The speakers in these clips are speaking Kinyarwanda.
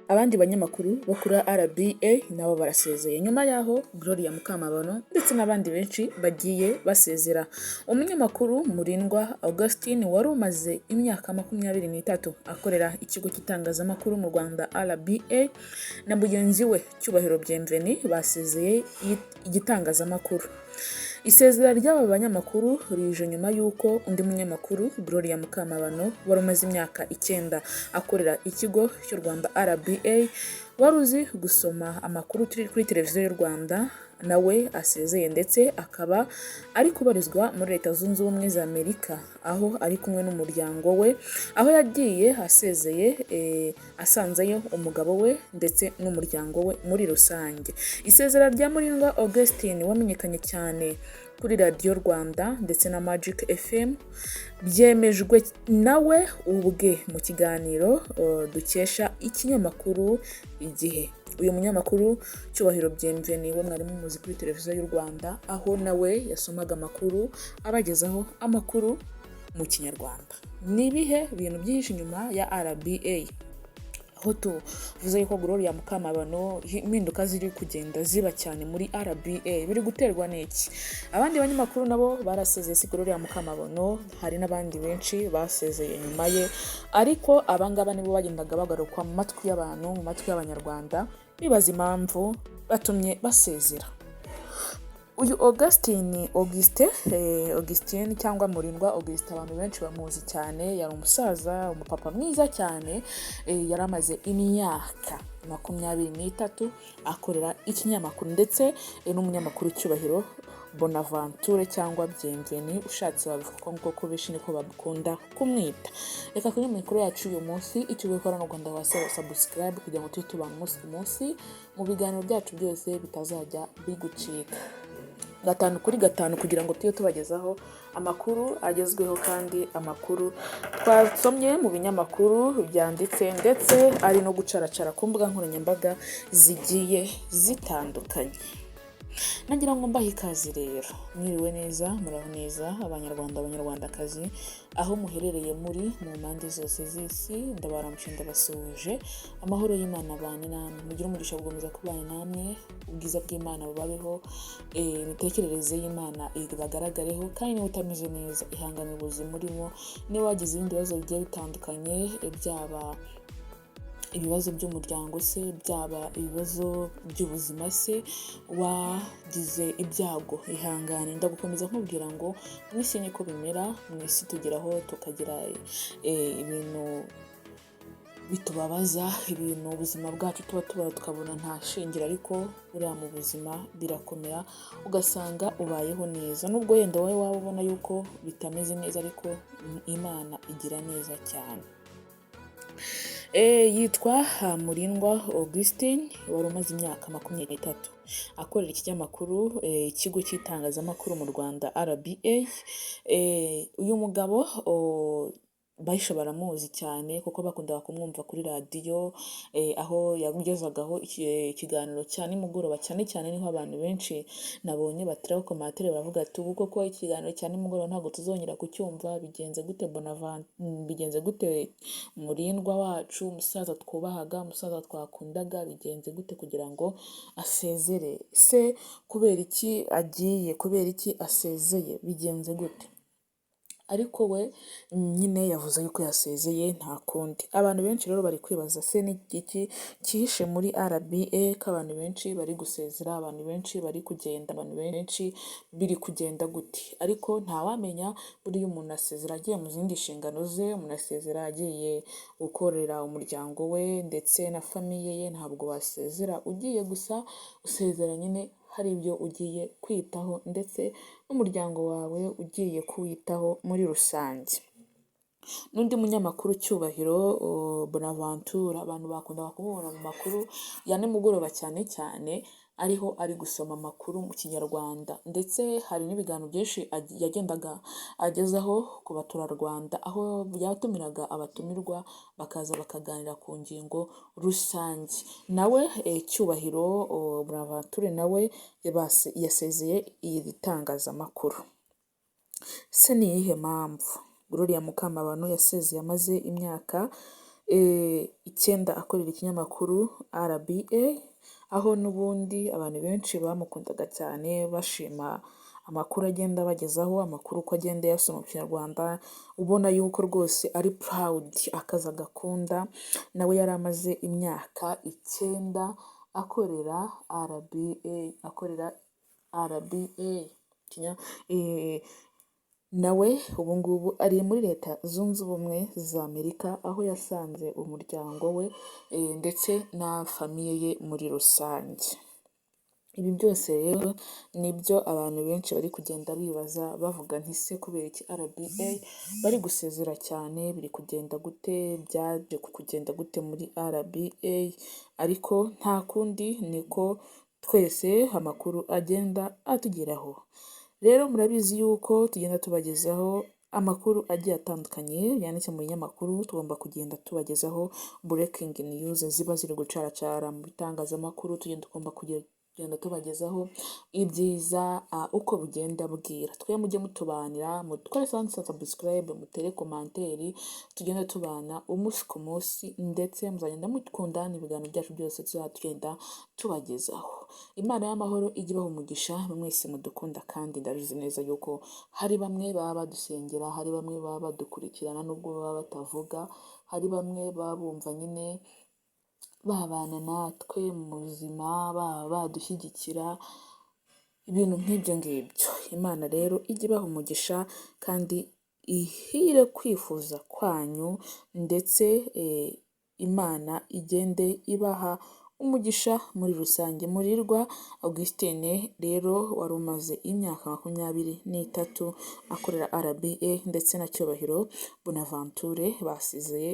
abandi banyamakuru bo kuri RBA nabo barasezeye. Nyuma yaho Gloria Mukamabano ndetse n'abandi benshi bagiye basezera. Umunyamakuru Murindwa Augustin wari umaze imyaka 23 akorera ikigo cy'itangazamakuru mu Rwanda RBA na mugenzi we Cyubahiro Bienvenue basezeye igitangazamakuru. Isezera ry'aba banyamakuru rije nyuma y'uko undi munyamakuru Gloria Mukamabano wari umaze imyaka 9 akorera ikigo cy'u Rwanda RBA wari uzi gusoma amakuru kuri televiziyo y'u Rwanda nawe asezeye, ndetse akaba ari kubarizwa muri Leta Zunze Ubumwe za Amerika aho ari kumwe n'umuryango we, aho yagiye asezeye asanzeyo umugabo we ndetse n'umuryango we muri rusange. Isezera rya Murindwa Augustin wamenyekanye cyane kuri Radio Rwanda ndetse na Magic FM byemejwe nawe ubwe mu kiganiro dukesha ikinyamakuru Igihe. Uyu munyamakuru Cyubahiro Bienvenue wo mwari muzi kuri televiziyo y'u Rwanda, aho nawe yasomaga amakuru abagezaho amakuru mu Kinyarwanda. Nibihe bintu byihishe inyuma ya RBA, aho tuvuze yuko Gloria Mukamabano impinduka ziri kugenda ziba cyane muri RBA biri guterwa n'iki? Abandi banyamakuru nabo barasezeye, si Gloria Mukamabano, hari n'abandi benshi basezeye nyuma ye, ariko abangaba nibo bagendaga bagarukwa mu matwi y'abantu, mu matwi y'abanyarwanda bibaza impamvu batumye basezera. Uyu Augustin cyangwa Murindwa Augustin abantu benshi bamuzi cyane, yari umusaza, umupapa mwiza cyane, yari amaze imyaka 23 akorera ikinyamakuru, ndetse n'umunyamakuru Cyubahiro Bonaventure cyangwa Bienvenue ushatse bavuga ko beshi niko bakunda kumwita. Reka kuri mikoro yacu uyu munsi icyo gukora no Rwanda wasaba subscribe kugira ngo tujye tubana umunsi mu biganiro byacu byose bitazajya bigucika. 5 kuri 5 kugira ngo tujye tubagezaho amakuru agezweho kandi amakuru twasomye mu binyamakuru byanditse, ndetse ari no gucaracara ku mbuga nkoranyambaga zigiye zitandukanye. Nagira ngo mbahe ikaze rero, mwiriwe neza, muraho neza abanyarwanda, abanyarwandakazi aho muherereye muri mu mpande zose z'isi, ndabaramutse ndabasuhuje. Amahoro y'Imana abane namwe, mugire umugisha gukomeza kubana namwe, ubwiza bw'Imana bubabeho, imitekerereze y'Imana ibagaragareho, kandi niba utameze neza ihangane ubuzima urimo, niba wagize ibindi bibazo bigiye bitandukanye, byaba ibibazo by'umuryango se, byaba ibibazo by'ubuzima se, wagize ibyago ihangane, ndagukomeza nkubwira ngo mwisi niko bimera, mwisi tugeraho tukagira ibintu bitubabaza, ibintu ubuzima bwacu tuba tukabona nta shingira, ariko buriya mu buzima birakomera ugasanga ubayeho neza, nubwo yenda wowe waba ubona yuko bitameze neza, ariko Imana igira neza cyane. Yitwa Murindwa Augustin wari umaze imyaka 23 akorera ikinyamakuru ikigo cy'itangazamakuru mu Rwanda RBA. Uyu mugabo bahisha baramuzi cyane kuko bakundaga kumwumva kuri radio, aho yagezagaho ikiganiro cyane nimugoroba, cyane niho abantu benshi nabonye batiraho komantere bavuga ati ubu koko ikiganiro cyane nimugoroba ntabwo tuzongera kucyumva, bigenze gute Bonaventure, bigenze gute Murindwa wacu, umusaza twubahaga, umusaza twakundaga, bigenze gute kugira ngo asezere se, kubera iki agiye, kubera iki asezeye, bigenze gute? Ariko we nyine yavuze yuko yasezeye nta kundi. Abantu benshi rero bari kwibaza se ni iki cyihishe muri RBA, ko abantu benshi bari gusezera, abantu benshi bari kugenda, abantu benshi biri kugenda gute? Ariko ntawamenya, buri umuntu asezera agiye mu zindi nshingano ze, umuntu asezera agiye gukorera umuryango we ndetse na famiye ye, ntabwo wasezera ugiye gusa, usezera nyine hari ibyo ugiye kwitaho ndetse n'umuryango wawe ugiye kuwitaho muri rusange. N'undi munyamakuru Cyubahiro Bonaventure abantu bakundaga kumubona mu makuru ya nimugoroba cyane ariho ari gusoma amakuru mu Kinyarwanda, ndetse hari n'ibiganiro byinshi yagendaga agezaho ku baturarwanda, aho yatumiraga abatumirwa bakaza bakaganira ku ngingo rusange. Nawe Cyubahiro Bonaventure nawe yasezeye iri tangazamakuru. Se ni iyihe mpamvu Gloria Mukamabano yasezeye amaze imyaka icyenda akorera ikinyamakuru RBA, aho n'ubundi abantu benshi bamukundaga cyane bashima amakuru agenda abagezaho, amakuru uko agenda yasoma mu kinyarwanda, ubona yuko rwose ari proud, akazi agakunda. Nawe yari amaze imyaka 9 akorera RBA. Nawe ubu ngubu ari muri Leta Zunze Ubumwe za Amerika, aho yasanze umuryango we ndetse na famiye ye muri rusange. Ibi byose rero nibyo abantu benshi bari kugenda bibaza bavuga nti se kubera iki RBA bari gusezera cyane, biri kugenda gute, byaje kugenda gute muri RBA? Ariko nta kundi, niko twese amakuru agenda atugeraho. Rero murabizi yuko tugenda tubagezaho amakuru agiye atandukanye yanditse mu binyamakuru, tugomba kugenda tubagezaho breaking news ziba ziri gucaracara mu bitangazamakuru, tugomba kugenda tubagezaho ibyiza uko bugenda bwira. Twe mujye mutubanira, mutware subscribe, mutere komanteri, tugenda tubana umunsi ku munsi, ndetse muzagenda mukunda ibiganiro byacu byose tugenda tubagezaho. Imana y'amahoro ijye ibaha umugisha mwese mudukunda, kandi ndabizi neza yuko hari bamwe baba badusengera, hari bamwe baba badukurikirana nubwo baba batavuga, hari bamwe baba bumva nyine babana natwe mu buzima, baba badushyigikira, ibintu nk'ibyo ngibyo. Imana rero ijye ibaha umugisha kandi ihire kwifuza kwanyu, ndetse Imana igende ibaha umugisha muri rusange. Murirwa Augustine rero wari umaze imyaka 23 akorera RBA, ndetse na Cyubahiro Bonaventure basizeye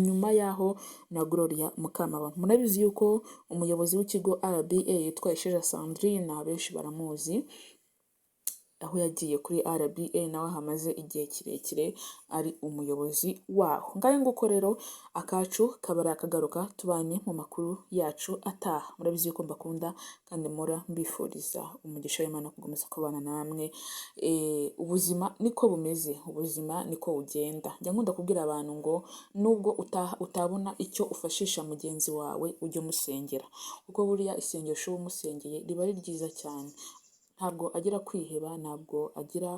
nyuma yaho na Gloria Mukamabano. Munabizi yuko umuyobozi w'ikigo RBA yitwa Isheja Sandrine, abenshi baramuzi, aho yagiye kuri RBA nawe hamaze igihe kirekire ari umuyobozi waho. Ngahe nguko rero akacu kabara akagaruka, tubanye mu makuru yacu ataha. Murabizi yuko mbakunda kandi mpora mbifuriza umugisha w'Imana kugomeza kubana namwe. Ubuzima niko bumeze, ubuzima niko bugenda. Njya nkunda kubwira abantu ngo nubwo utabona icyo ufashisha mugenzi wawe, ujye umusengera, kuko buriya isengesho uba umusengeye riba ari ryiza cyane. Ntabwo agira kwiheba, ntabwo agira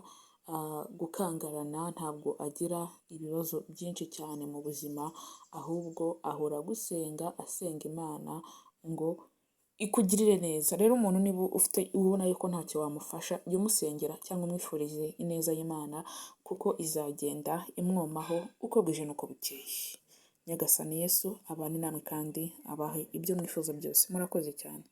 gukangarana, ntabwo agira ibibazo byinshi cyane mu buzima, ahubwo ahora gusenga, asenga Imana ngo ikugirire neza. Rero umuntu niba ubona yuko ntacyo wamufasha, jya umusengera cyangwa umwifurize ineza y'Imana, kuko izagenda imwomaho uko bwije n'uko bukeye. Nyagasani Yesu abane namwe kandi abahe ibyo mwifuza byose. Murakoze cyane.